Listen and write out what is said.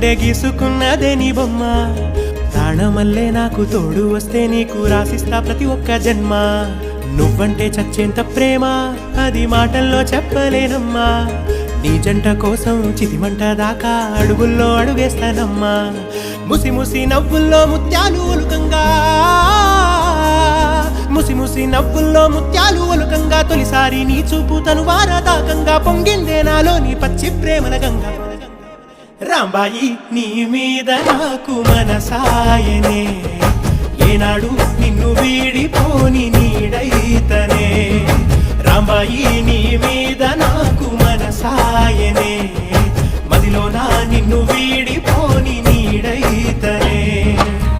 గుండె గీసుకున్నదే నీ బొమ్మ ప్రాణమల్లే నాకు తోడు వస్తే నీకు రాసిస్తా ప్రతి ఒక్క జన్మ నువ్వంటే చచ్చేంత ప్రేమ అది మాటల్లో చెప్పలేనమ్మా నీ జంట కోసం చితిమంట దాకా అడుగుల్లో అడుగేస్తానమ్మా ముసి ముసి నవ్వుల్లో ముత్యాలు ఒలుకంగా ముసి ముసి నవ్వుల్లో ముత్యాలు ఒలుకంగా తొలిసారి నీ చూపు తను వారదాకంగా పొంగిందే నాలో నీ పచ్చి ప్రేమల గంగా రాంబాయి నీ మీద నాకు మనసాయనే ఏనాడు నిన్ను వీడిపోని నీడైతనే రాంబాయి నీ మీద నాకు మనసాయనే మదిలో నా నిన్ను వీడి